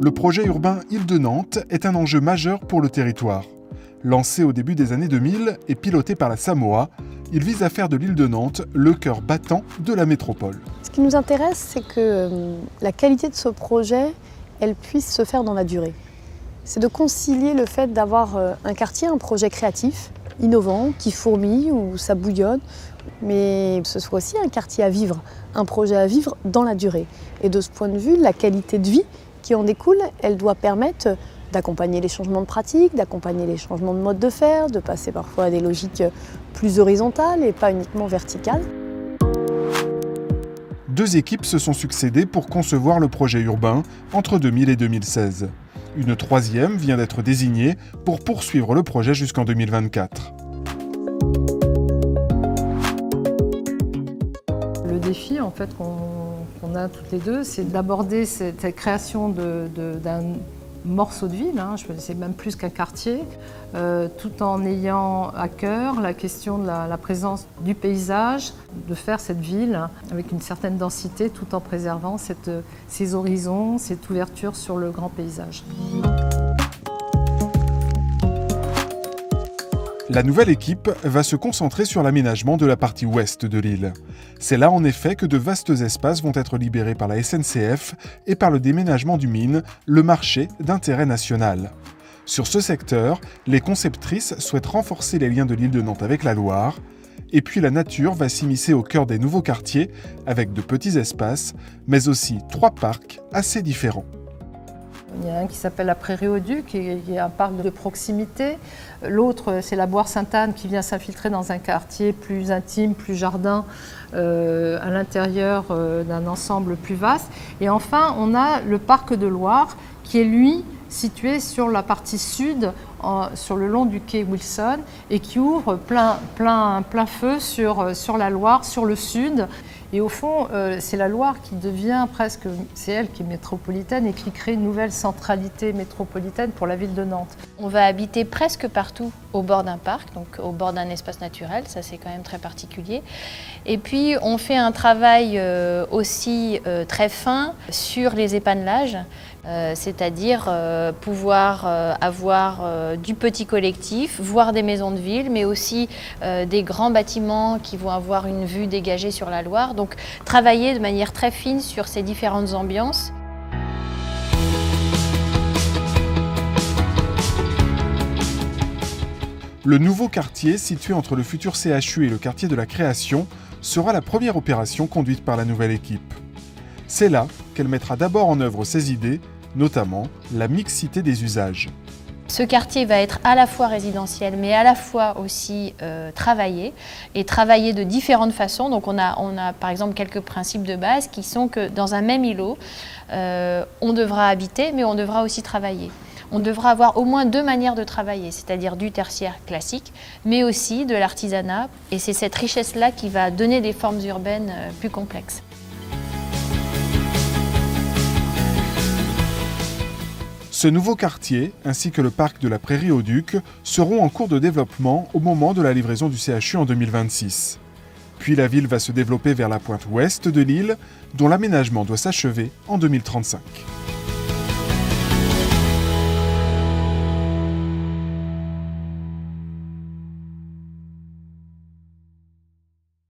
Le projet urbain Île de Nantes est un enjeu majeur pour le territoire. Lancé au début des années 2000 et piloté par la Samoa, il vise à faire de l'île de Nantes le cœur battant de la métropole. Ce qui nous intéresse, c'est que la qualité de ce projet, elle puisse se faire dans la durée. C'est de concilier le fait d'avoir un quartier, un projet créatif, innovant, qui fourmille, où ça bouillonne, mais que ce soit aussi un quartier à vivre, un projet à vivre dans la durée. Et de ce point de vue, la qualité de vie qui en découle, elle doit permettre d'accompagner les changements de pratiques, d'accompagner les changements de mode de faire, de passer parfois à des logiques plus horizontales et pas uniquement verticales. Deux équipes se sont succédées pour concevoir le projet urbain entre 2000 et 2016. Une troisième vient d'être désignée pour poursuivre le projet jusqu'en 2024. Le défi en fait, qu'on a toutes les deux, c'est d'aborder cette création d'un morceau de ville, c'est même plus qu'un quartier, tout en ayant à cœur la question de la présence du paysage, de faire cette ville avec une certaine densité tout en préservant ces horizons, cette ouverture sur le grand paysage. La nouvelle équipe va se concentrer sur l'aménagement de la partie ouest de l'île. C'est là en effet que de vastes espaces vont être libérés par la SNCF et par le déménagement du mine, le marché d'intérêt national. Sur ce secteur, les conceptrices souhaitent renforcer les liens de l'île de Nantes avec la Loire. Et puis la nature va s'immiscer au cœur des nouveaux quartiers avec de petits espaces, mais aussi 3 parcs assez différents. Il y en a un qui s'appelle la Prairie au Duc, qui est un parc de proximité. L'autre, c'est la Boire-Sainte-Anne qui vient s'infiltrer dans un quartier plus intime, plus jardin, à l'intérieur d'un ensemble plus vaste. Et enfin, on a le parc de Loire, qui est lui situé sur la partie sud, sur le long du quai Wilson, et qui ouvre plein feu sur la Loire, sur le sud. Et au fond, c'est la Loire qui devient presque, c'est elle qui est métropolitaine et qui crée une nouvelle centralité métropolitaine pour la ville de Nantes. On va habiter presque partout au bord d'un parc, donc au bord d'un espace naturel, ça c'est quand même très particulier. Et puis on fait un travail aussi très fin sur les épanelages, c'est-à-dire pouvoir avoir du petit collectif, voire des maisons de ville, mais aussi des grands bâtiments qui vont avoir une vue dégagée sur la Loire. Donc travailler de manière très fine sur ces différentes ambiances. Le nouveau quartier, situé entre le futur CHU et le quartier de la Création, sera la première opération conduite par la nouvelle équipe. C'est là qu'elle mettra d'abord en œuvre ses idées, notamment la mixité des usages. Ce quartier va être à la fois résidentiel, mais à la fois aussi travaillé, et travaillé de différentes façons. Donc on a par exemple quelques principes de base qui sont que dans un même îlot, on devra habiter, mais on devra aussi travailler. On devra avoir au moins 2 manières de travailler, c'est-à-dire du tertiaire classique, mais aussi de l'artisanat. Et c'est cette richesse-là qui va donner des formes urbaines plus complexes. Ce nouveau quartier, ainsi que le parc de la Prairie au Duc, seront en cours de développement au moment de la livraison du CHU en 2026. Puis la ville va se développer vers la pointe ouest de l'île, dont l'aménagement doit s'achever en 2035.